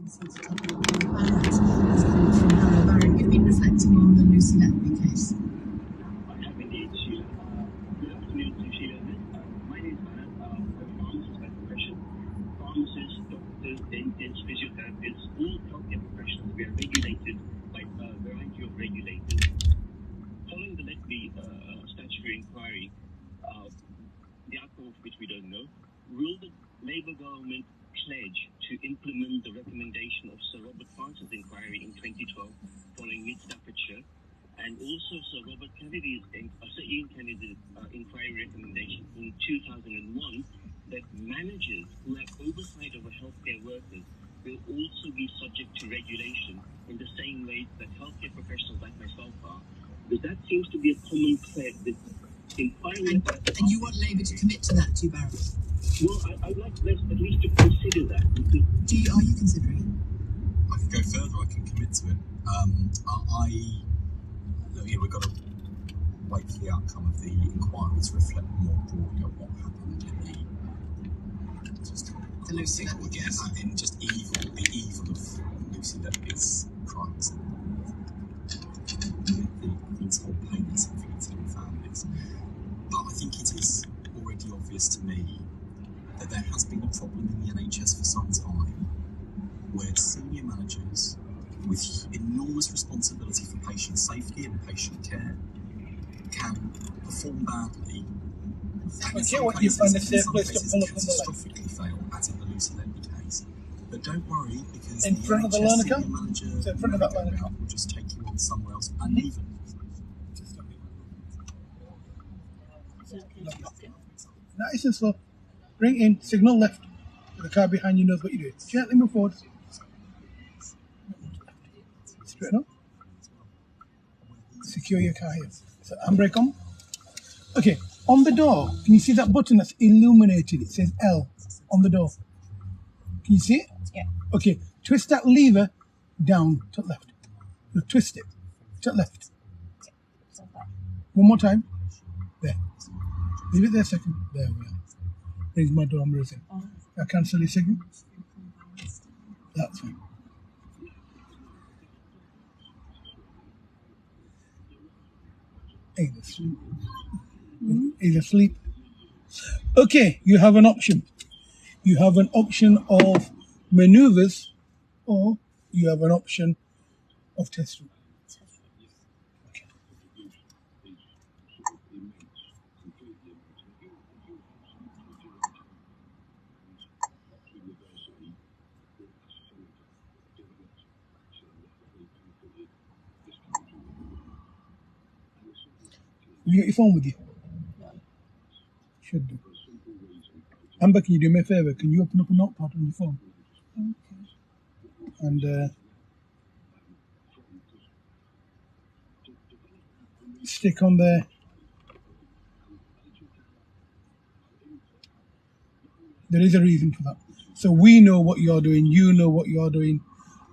You've been reflecting on the Lucy Letby case. I have indeed, Sheila. Good afternoon to Sheila. My name is Anand. I'm a pharmacist by profession. Pharmacists, doctors, dentists, physiotherapists, all healthcare professionals, we are regulated by a variety of regulators. Following the Letby statutory inquiry, the outcome of which we don't know, will the Labour government pledge to implement the recommendation of Sir Robert Francis' inquiry in 2012 following Mid Staffordshire, and also Sir Robert Kennedy's inquiry recommendation in 2001 that managers who have oversight over healthcare workers will also be subject to regulation in the same way that healthcare professionals like myself are. But that seems to be a common thread with inquiry. And you want Labour to commit to that, do you, Barry? Well, I'd like at least to consider that. Because are you considering it? I can go further, I can commit to it. We've got to wait for the outcome of the inquiry to reflect more broadly on what happened in the Lucy Letby case. In just the evil of Lucy Letby's crimes and the untold pain it's inflicted on families. But I think it is already obvious to me that there has been a problem in the NHS for some time where senior managers with enormous responsibility for patient safety and patient care can perform badly and in some cases catastrophically fail, as in the Lucy Letby case. But don't worry, because in front of the line account? Manager In front of that line account will just take you on somewhere else and even nice and slow. Bring in, signal left. The car behind you knows what you're doing. Gently move forward. Straight up. Secure your car here. So handbrake on. Okay, on the door, can you see that button that's illuminated? It says L on the door. Can you see it? Yeah. Okay, twist that lever down to the left. No, twist it to the left. One more time. There. Leave it there a second. There we are. Raise my door, I'm raising. I cancel your signal. That's fine. He's asleep. Okay, you have an option. You have an option of maneuvers, or you have an option of test route. Okay. You got your phone with you? Should do. Amber, can you do me a favour? Can you open up a notepad on your phone? Okay. And stick on there. There is a reason for that. So we know what you're doing, you know what you're doing,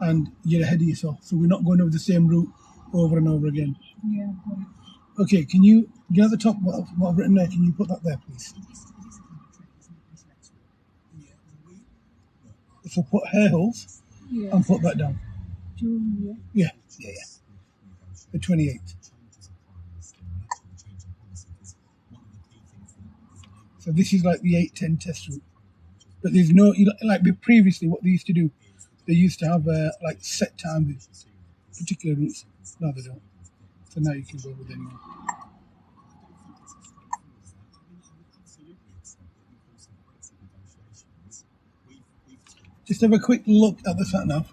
and you're ahead of yourself. So we're not going over the same route over and over again. Yeah. Okay, can you get at the top what I've written there? Can you put that there, please? So put harehills and put that down. Yeah. The 28. So this is like the 8-10 test route. But there's no, like previously what they used to do, they used to have like set time with particular routes. Now they don't. So now you can go with anyone. Just have a quick look at the sat nav.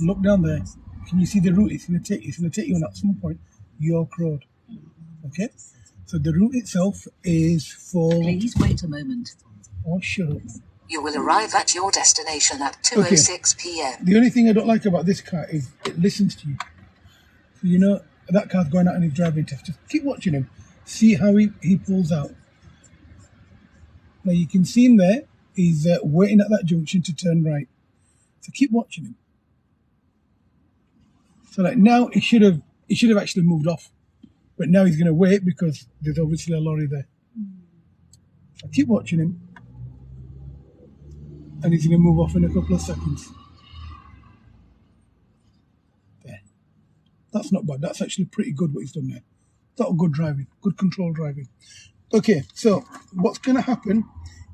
Look down there. Can you see the route? It's going to take you on at some point York Road. Okay. So the route itself is for. Please wait a moment. Oh, shut up. You will arrive at your destination at 2:06 p.m. The only thing I don't like about this car is it listens to you. So you know that car's going out on his driving test. Just keep watching him. See how he pulls out. Now you can see him there. He's waiting at that junction to turn right. So keep watching him. So like now he should have actually moved off, but now he's going to wait because there's obviously a lorry there. So keep watching him, and he's going to move off in a couple of seconds. That's not bad. That's actually pretty good what he's done there. That's good driving, good control driving. Okay, so what's going to happen,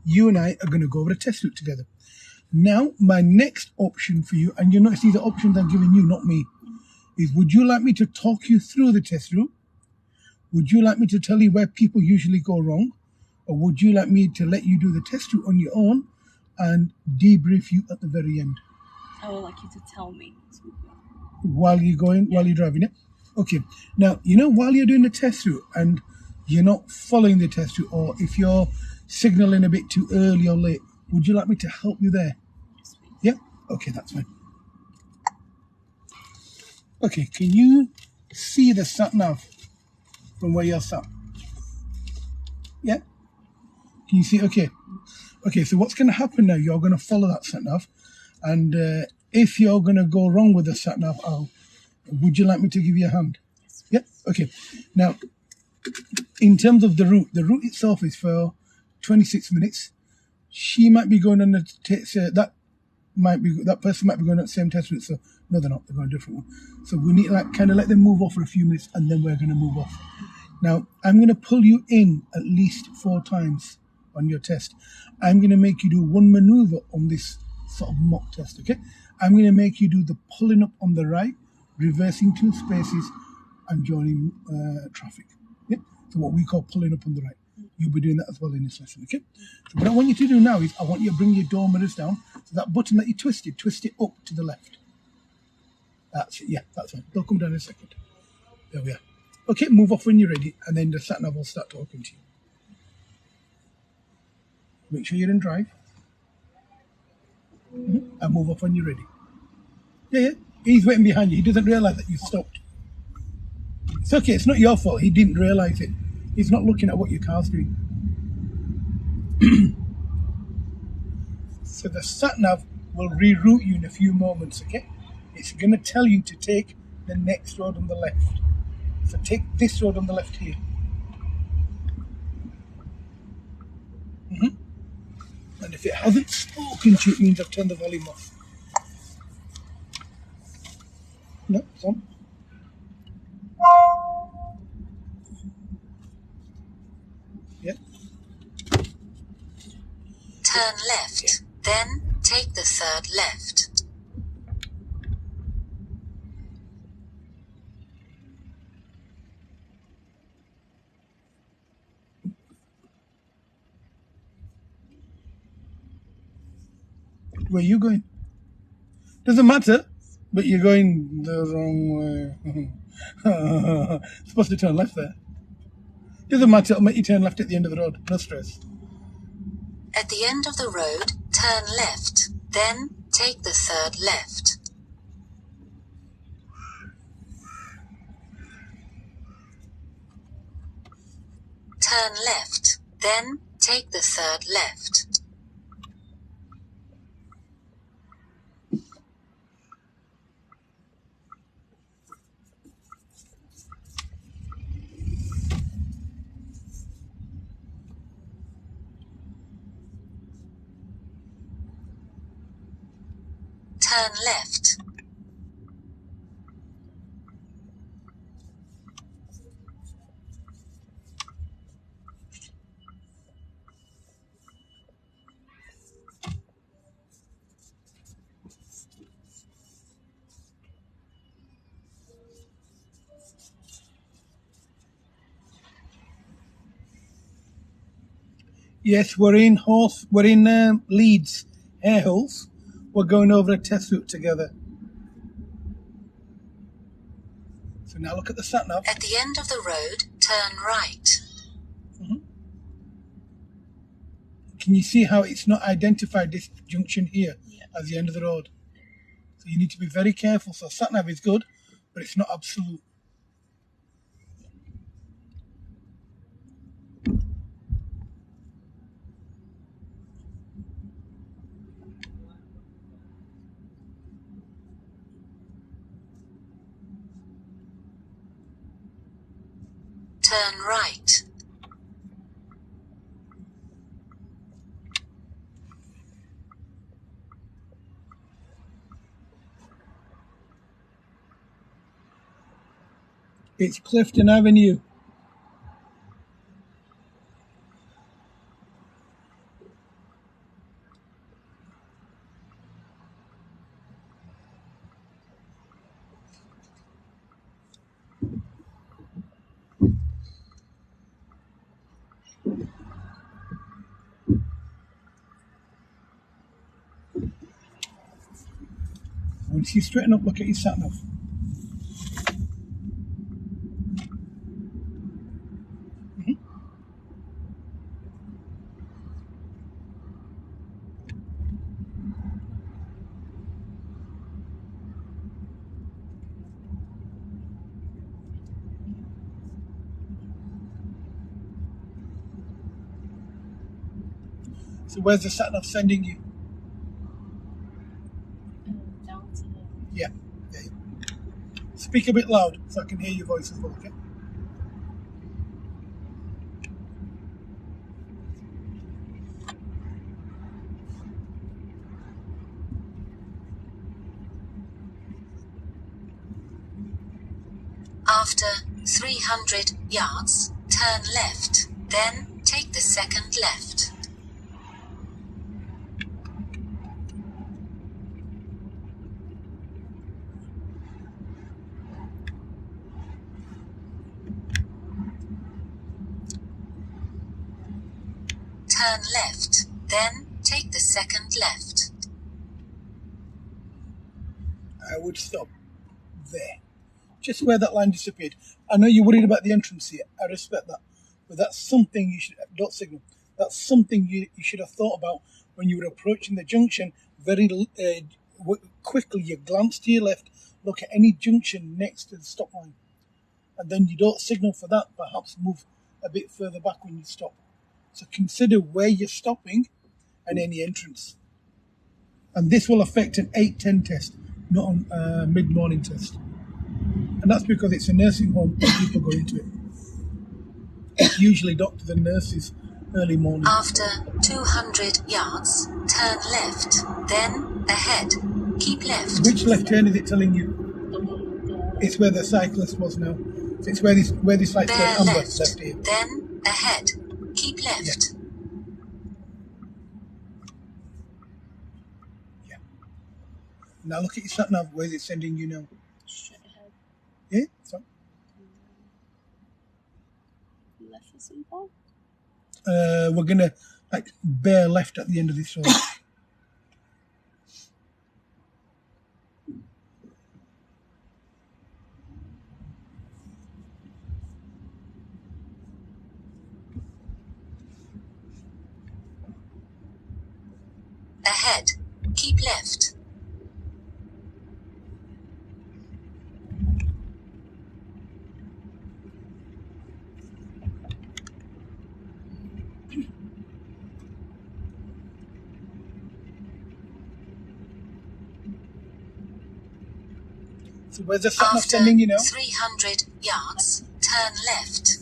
you and I are going to go over a test route together. Now, my next option for you, and you notice these are options I'm giving you, not me, is would you like me to talk you through the test route? Would you like me to tell you where people usually go wrong? Or would you like me to let you do the test route on your own and debrief you at the very end? I would like you to tell me. While you're going, while you're driving it? Okay. Now, you know, while you're doing the test route and you're not following the test route, or if you're signaling a bit too early or late, would you like me to help you there? Yes, please. Yeah? Okay, that's fine. Okay, can you see the sat-nav from where you're sat? Yeah? Can you see? Okay. Okay, so what's going to happen now, you're going to follow that sat-nav, and if you're going to go wrong with the sat-nav, would you like me to give you a hand? Yes, Yeah? Okay. Now, in terms of the route itself is for 26 minutes. She might be going on the that person might be going on the same test route. So no, they're not. They're going a different one. So we need to like kind of let them move off for a few minutes, and then we're going to move off. Now I'm going to pull you in at least 4 times on your test. I'm going to make you do one maneuver on this sort of mock test. Okay. I'm going to make you do the pulling up on the right, reversing 2 spaces, and joining traffic. Yeah. So what we call pulling up on the right. You'll be doing that as well in this lesson, okay? So what I want you to do now is I want you to bring your door mirrors down. So that button that you twisted, twist it up to the left. That's it, yeah, that's fine. They'll come down in a second. There we are. Okay, move off when you're ready, and then the sat-nav will start talking to you. Make sure you're in drive. And move off when you're ready. Yeah. He's waiting behind you. He doesn't realise that you've stopped. It's okay, it's not your fault. He didn't realise it. He's not looking at what your car's doing. So the sat-nav will reroute you in a few moments, okay? It's going to tell you to take the next road on the left. So take this road on the left here. And if it hasn't spoken to you, it means I've turned the volume off. No, it's on. Yeah. Turn left, then take the 3rd left. Where are you going? Doesn't matter, but you're going the wrong way. Supposed to turn left there. Doesn't matter, it'll make you turn left at the end of the road. No stress. At the end of the road, turn left, then take the 3rd left. Turn left, then take the 3rd left. Turn left. Yes, we're in Leeds, harehills. We're going over a test route together. So now look at the sat-nav. At the end of the road, turn right. Can you see how it's not identified this junction here as the end of the road? So you need to be very careful. So sat-nav is good, but it's not absolute. Turn right. It's Clifton Avenue. Once you straighten up, look at your sat nav. So where's the sat nav sending you? Down to the Yeah. Speak a bit loud so I can hear your voice as well, okay? After 300 yards, turn left, then take the second left. Turn left, then take the second left. I would stop there. Just where that line disappeared. I know you're worried about the entrance here. I respect that. But that's something you should, don't signal. That's something you should have thought about when you were approaching the junction. Very quickly, you glance to your left, look at any junction next to the stop line. And then you don't signal for that, perhaps move a bit further back when you stop. So consider where you're stopping and any entrance. And this will affect an 8:10 test, not a mid-morning test. And that's because it's a nursing home and people go into it. It's usually doctors and nurses early morning. After 200 yards, turn left, then ahead. Keep left. Which left turn is it telling you? the one with It's where the cyclist was now. So it's where this light's Bear going amber left, left here. then ahead. Keep left. Yeah. Now look at your sat nav. Where's it sending you now? straight ahead. Yeah. So Left or something. we're gonna like bear left at the end of this road. Ahead. Keep left. So where's the sat nav After sending you now? 300 yards, turn left.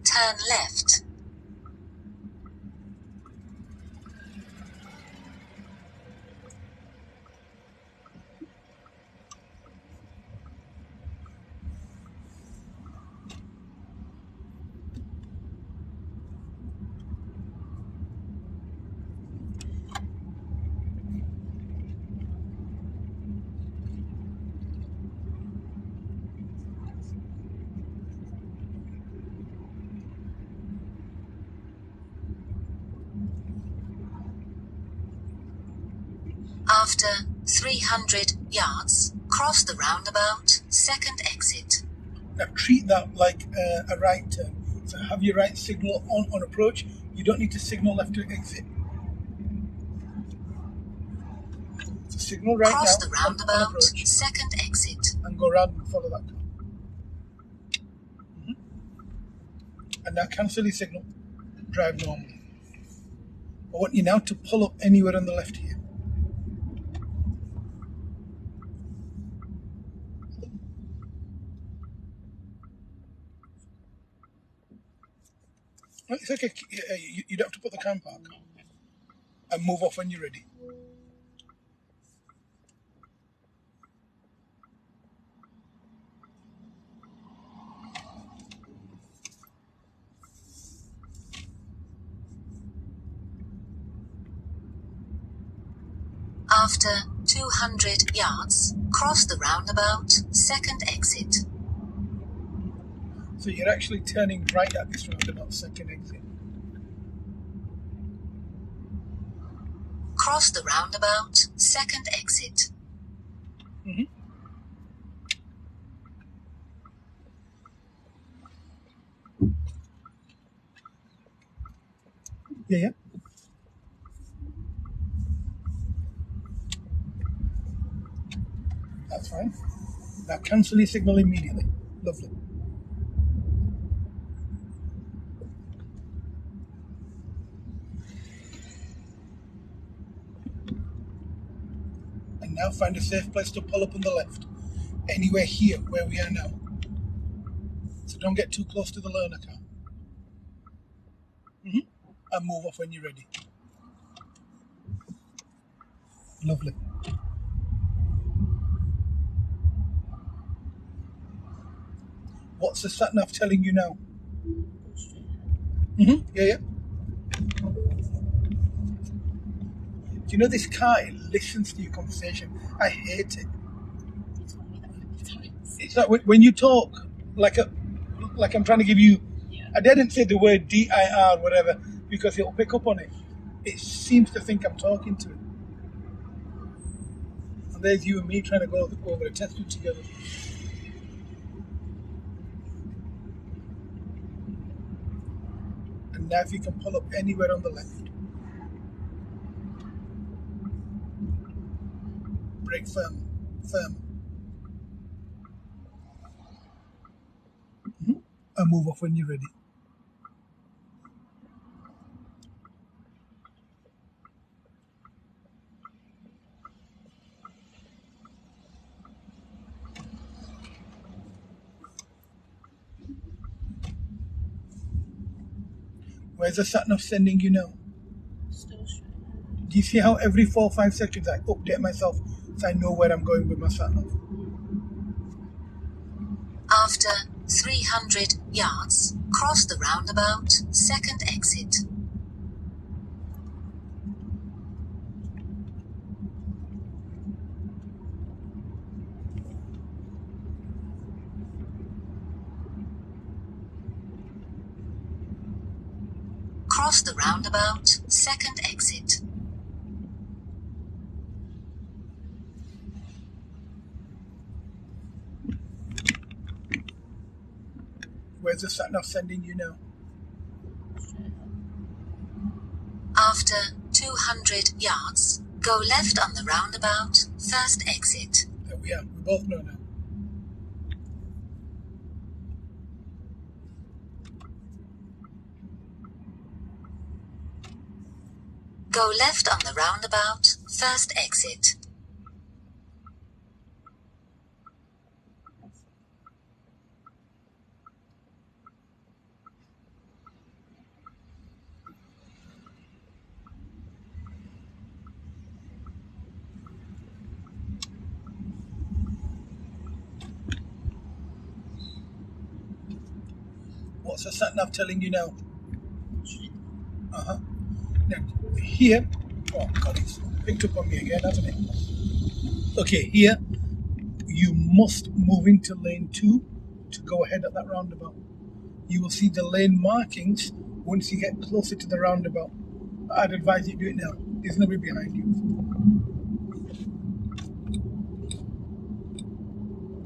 Turn left. After 300 yards, cross the roundabout, second exit. Now treat that like a right turn. So have your right signal on approach. You don't need to signal left to exit. So signal right Cross now the on roundabout, approach second exit. and go around and follow that car. And now cancel your signal. Drive normally. I want you now to pull up anywhere on the left here. It's okay. You don't have to put the car in park. And move off when you're ready. After 200 yards, cross the roundabout, second exit. So you're actually turning right at this roundabout, second exit. Cross the roundabout, second exit. Mm-hmm. Yeah. That's fine. Now cancel your signal immediately. Lovely. And now find a safe place to pull up on the left. Anywhere here where we are now. So don't get too close to the learner car. And move off when you're ready. Lovely. What's the sat nav telling you now? Go straight ahead. Yeah. Do you know this car, it listens to your conversation? I hate it. You told me that many times. It's like when you talk like I'm trying to give you. Yeah. I didn't say the word DIR whatever because it'll pick up on it. It seems to think I'm talking to it. And there's you and me trying to go over a test route together. And now if you can pull up anywhere on the left. Brake firm. And move off when you're ready. Where's the sat nav sending you now? Still straight ahead. Do you see how every 4 or 5 seconds I update myself so I know where I'm going with my sat nav? After 300 yards, cross the roundabout, second exit. Cross the roundabout, second exit. Where's the sat nav sending you now? Straight ahead. After 200 yards, go left on the roundabout, first exit. There we are. We both know now. Go left on the roundabout, first exit. What's the sat nav telling you now? Straight. Now, here, oh God, it's picked up on me again, hasn't it? Okay, here, you must move into lane 2 to go ahead at that roundabout. You will see the lane markings once you get closer to the roundabout. I'd advise you do it now. There's nobody behind you.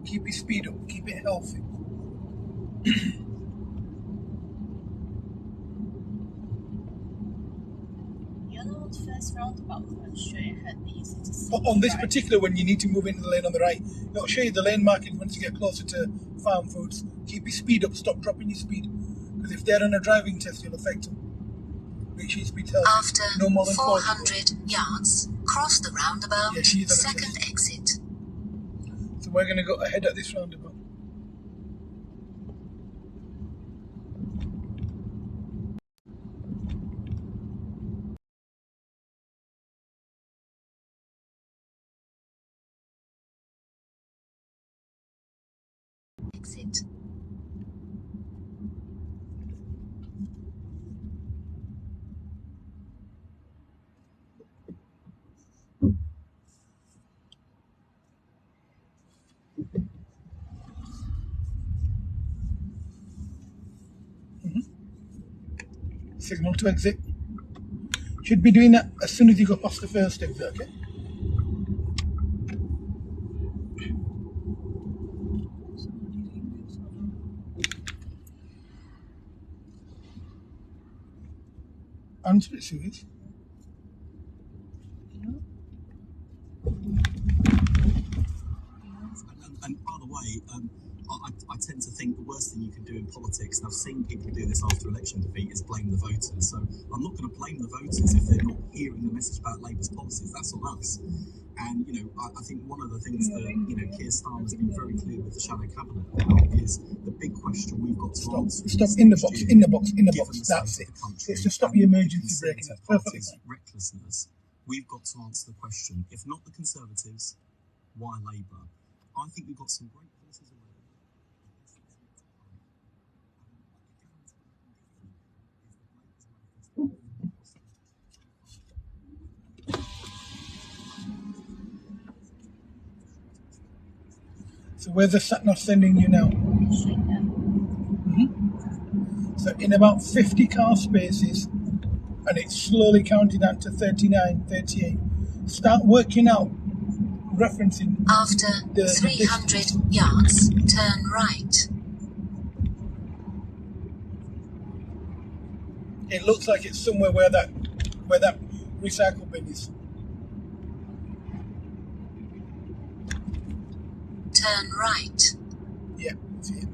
Keep your speed up, keep it healthy. You're not first roundabout and straight ahead. They use it to see But on this right. particular one, you need to move into the lane on the right. It'll show you the lane markings once you get closer to farm foods. Keep your speed up, stop dropping your speed. Because if they're on a driving test, you'll affect them. Make sure your speed healthy. After No more than 40. 400 yards, cross the roundabout, Yeah, she's on a second test. exit. So we're going to go ahead at this roundabout. exit. Signal to exit. Should be doing that as soon as you go past the first exit, okay? Answer it, Suez. And by the way, I tend to think the worst thing you can do in politics, and I've seen people do this after election defeat, is blame the voters. So I'm not going to blame the voters if they're not hearing the message about Labour's policies. That's on us. And, I think one of the things that, Keir Starmer's been very clear with the Shadow Cabinet about is the big question we've got to answer. Stop, in the box, in the box, in the box. That's it. It's to stop the emergency braking. That's perfectly fine. Recklessness. We've got to answer the question, if not the Conservatives, why Labour? I think we've got some great policies already. So where's the sat-nav sending you now? Straight there. So in about 50 car spaces, and it's slowly counting down to 39, 38. Start working out, referencing After the 300 yards, turn right. It looks like it's somewhere where that recycle bin is. Turn right. Yeah, see it.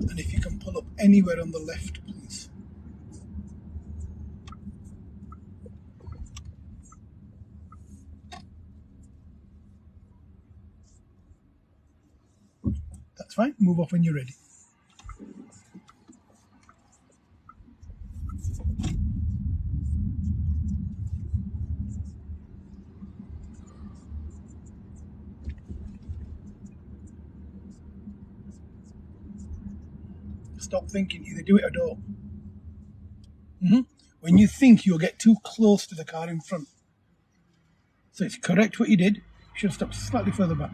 And if you can pull up anywhere on the left, please. That's fine. Move off when you're ready. Stop thinking. Either do it or don't. When you think, you'll get too close to the car in front. So it's correct what you did. You should have stopped slightly further back.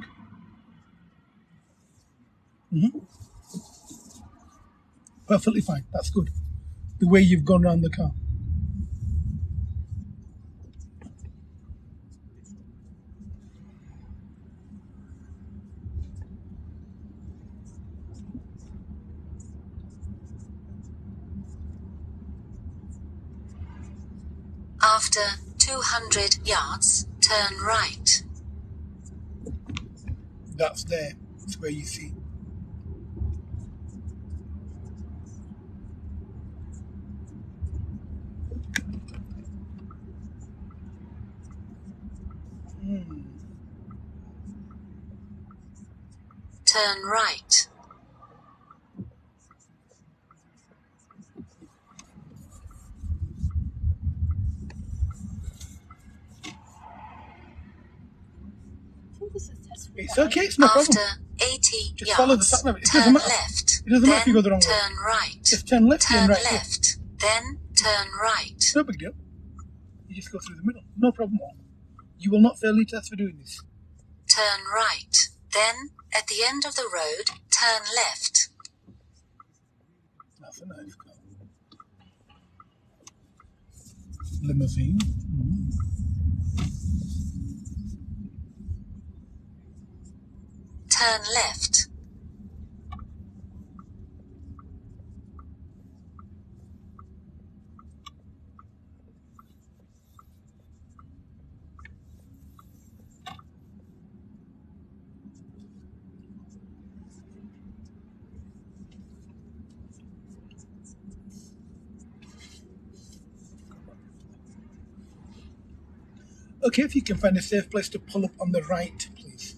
Perfectly fine. That's good. The way you've gone around the car. After 200 yards, turn right. That's there. It's where you see. Turn right. I think this is test It's okay. It's no problem. After 80 Just follow the yards, sat nav. It turn doesn't matter. left. It doesn't matter if you go the Then wrong way. turn right. Just turn left, then Turn right. left. Then turn right. It's no big deal. You just go through the middle. No problem at all. You will not fail any test for doing this. Turn right. Then, at the end of the road, turn left. That's a nice car. Limousine. Turn left. Okay, if you can find a safe place to pull up on the right, please.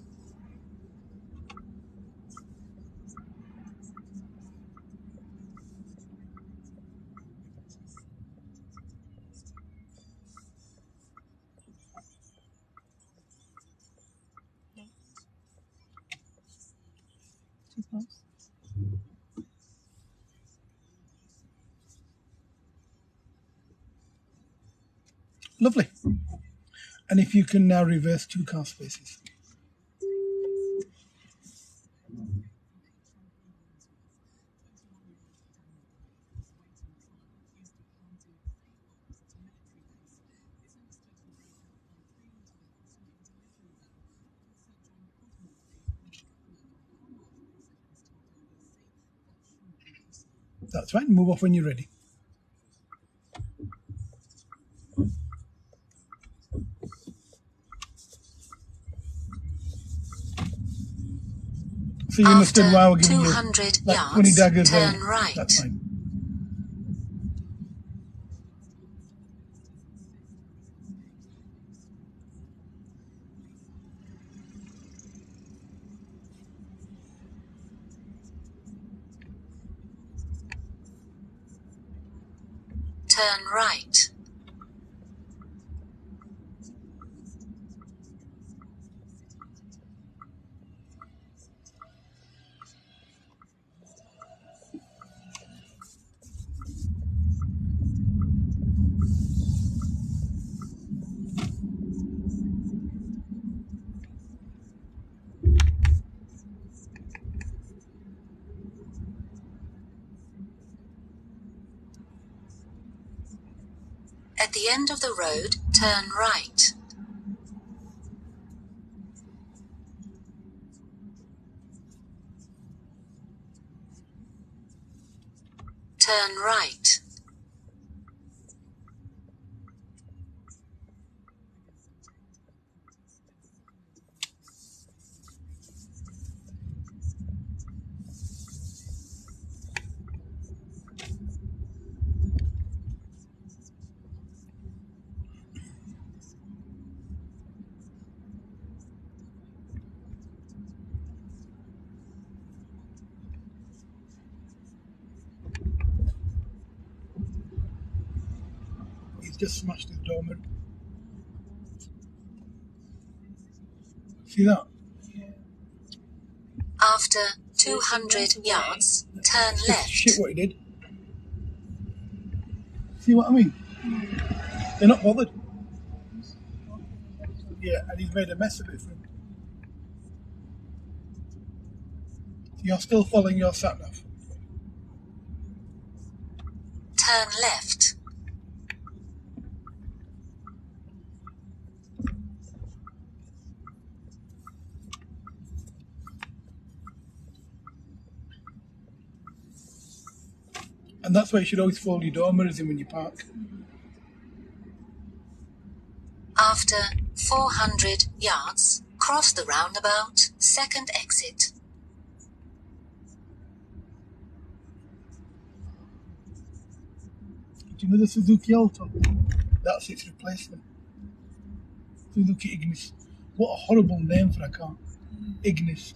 Too close. Lovely. And if you can now reverse 2 car spaces. That's right. Move off when you're ready. So you understood why we're giving you 200 like yards, 20 daggers turn there. right. That's fine. Turn right. At the end of the road, turn right. Turn right. He's just smashed his dormer. See that? After 200 yards, turn It's left. shit what he did. See what I mean? They're not bothered. Yeah, and he's made a mess of it for him. You're still following your sat nav. Turn left. And that's why you should always fold your door mirrors in when you park. After 400 yards, cross the roundabout, second exit. Do you know the Suzuki Alto? That's its replacement. Suzuki Ignis. What a horrible name for a car. Ignis.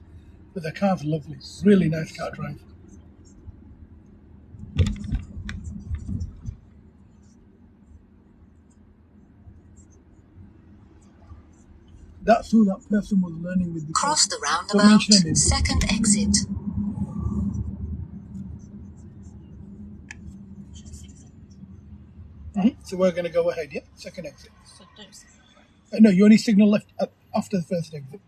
But the car's lovely. Really nice car to drive. That's who that person was learning with. Cross the Don't roundabout, mention any names. second exit. So we're going to go ahead, yeah? Second exit. So don't say No, you only signal left after the first exit.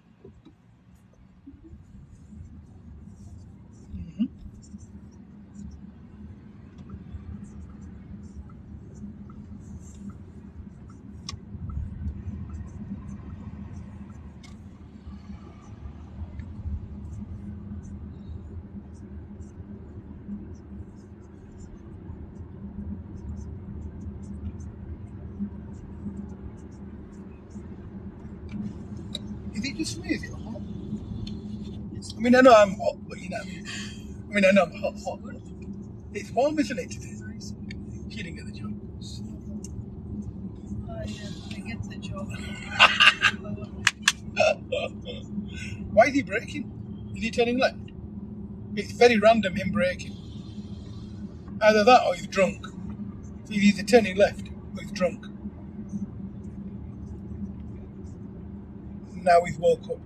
Is it just me? Is it hot? I mean, I know I'm hot, but you know. I mean, I know I'm hot. But it's warm, isn't it, today? She didn't get the job. get the joke. Why is he braking? Is he turning left? It's very random, him braking. Either that or he's drunk. So he's either turning left or he's drunk. Now he's woke up.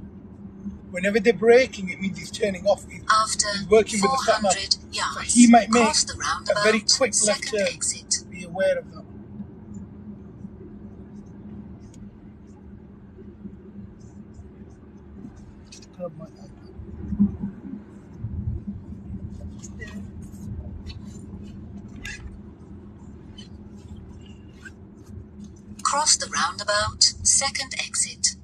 Whenever they're braking, it means he's turning off. After He's working with the sat 400 nav. yards, So he might make cross the a very roundabout, quick left second turn. exit. Be aware of that. Just grab my iPad. Cross the roundabout, second exit.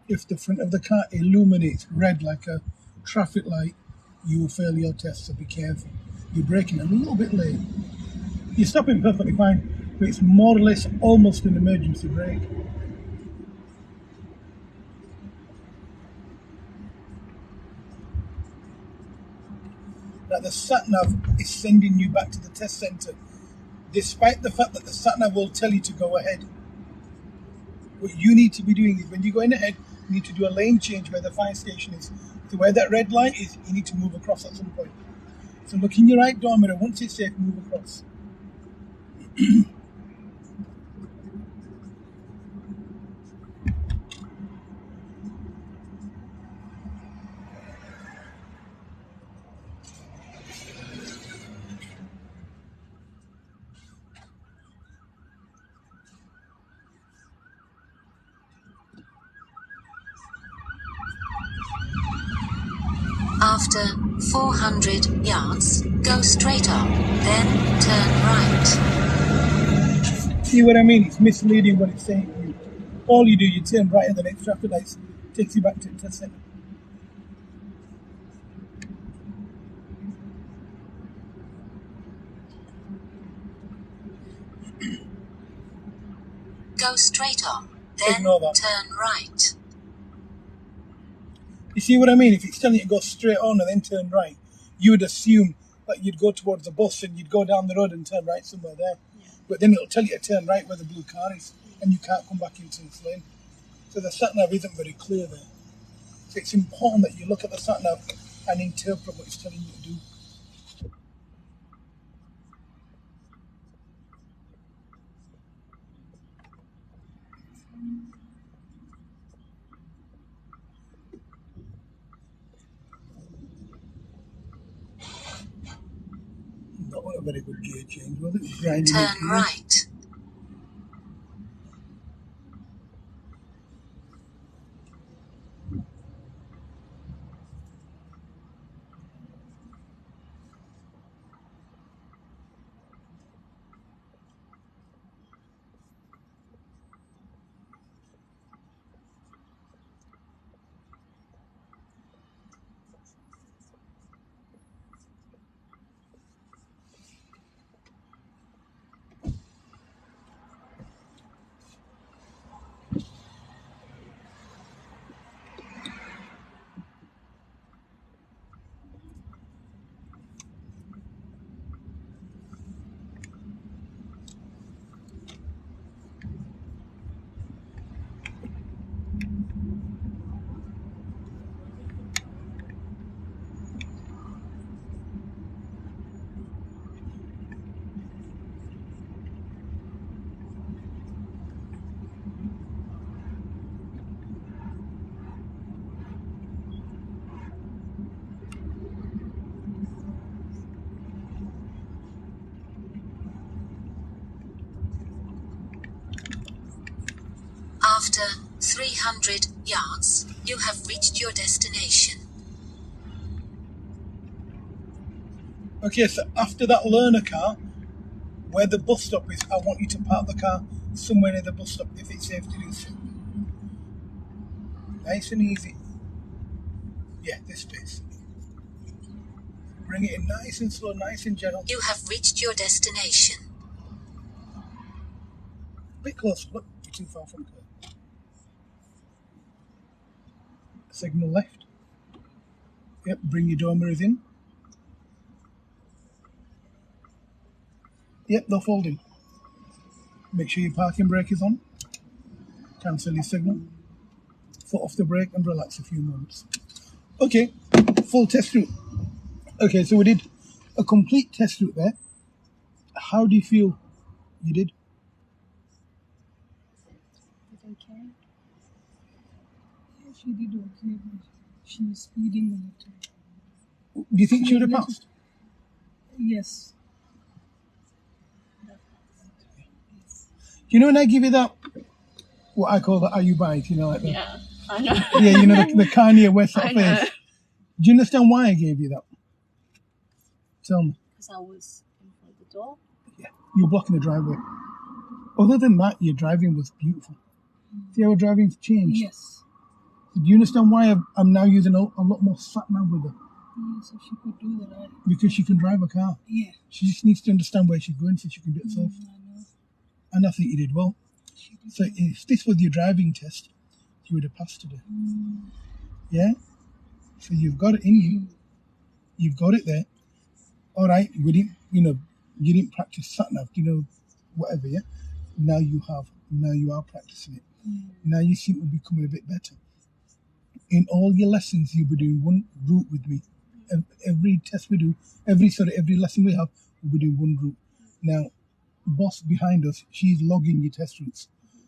If the front of the car illuminates red like a traffic light, you will fail your test, so be careful. You're braking a little bit late. You're stopping perfectly fine, but it's more or less almost an emergency brake. Now the sat nav is sending you back to the test centre. despite the fact that the sat-nav will tell you to go ahead. What you need to be doing is when you're going ahead, you need to do a lane change where the fire station is. So where that red light is, you need to move across at some point. So look in your right door mirror. Once it's safe, move across. After 400 yards, go straight on, then turn right. See what I mean? It's misleading what it's saying to you. All you do, you turn right and the next traffic light takes you back to the test center. Go straight on, then Ignore that. turn right. You see what I mean? If it's telling you to go straight on and then turn right, you would assume that you'd go towards the bus and you'd go down the road and turn right somewhere there. Yeah. But then it'll tell you to turn right where the blue car is, and you can't come back into this lane. So the sat-nav isn't very clear there. So it's important that you look at the sat-nav and interpret what it's telling you to do. That wasn't a very good gear change, was it? Grinding Turn into gears. right. After 300 yards, you have reached your destination. Okay, so after that learner car, where the bus stop is, I want you to park the car somewhere near the bus stop if it's safe to do so. Nice and easy. Yeah, this space. Bring it in nice and slow, nice and gentle. You have reached your destination. A bit closer, look, you're too far from curb. Signal left. Yep, bring your door mirrors in. Yep, they're folding. Make sure your parking brake is on. Cancel your signal. Foot off the brake and relax a few moments. Okay, full test route. Okay, so we did a complete test route there. How do you feel you did? Okay. Yeah, she did okay, but she was speeding a little. Do you think she would have passed? Yes. You know when I give you that, what I call the "are you bite," you know, like the, Yeah, I know. yeah, you know the Kanye West sort I of know. face. Do you understand why I gave you that? Tell me. Because I was in front of the door. Yeah, you're blocking the driveway. Other than that, your driving was beautiful. See how her driving's changed? Yes. Do you understand why I'm now using a lot more sat-nav with her? Yeah, so she could do that. Right? Because she can drive a car. Yeah. She just needs to understand where she's going so she can do it herself. I know. And I think you did well. She did. So if this was your driving test, you would have passed today. Yeah? So you've got it in you. You've got it there. All right, we didn't, You didn't practice sat nav, whatever, yeah? Now you are practicing it. Now you seem to be becoming a bit better. In all your lessons, you'll be doing one route with me. Every test we do, every lesson we have, we'll be doing one route. Now, the boss behind us, she's logging your test routes.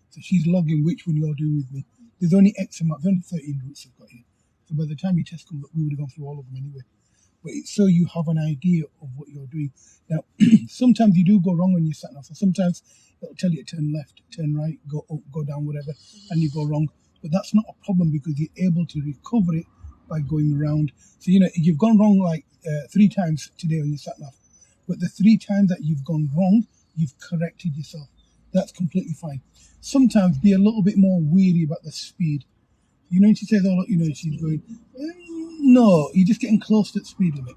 So she's logging which one you're doing with me. There's only X amount, there's only 13 routes I've got here. So by the time your test comes up, we would have gone through all of them anyway. But it's so you have an idea of what you're doing. Now, sometimes you do go wrong on your sat nav. So sometimes it'll tell you to turn left, turn right, go up, go down, whatever, and you go wrong. But that's not a problem because you're able to recover it by going around. So, you've gone wrong like 3 times today on your sat nav. But the 3 times that you've gone wrong, you've corrected yourself. That's completely fine. Sometimes be a little bit more weary about the speed. When she says, she's going, no, you're just getting close to the speed limit.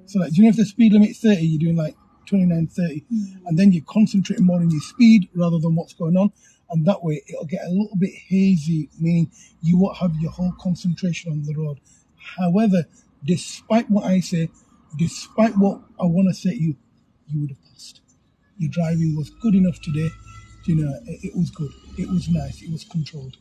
So, like, if the speed limit's 30, you're doing like 29, 30. And then you're concentrating more on your speed rather than what's going on. And that way, it'll get a little bit hazy, meaning you won't have your whole concentration on the road. However, despite what I say, despite what I want to say to you, you would have passed. Your driving was good enough today. It was good. It was nice. It was controlled.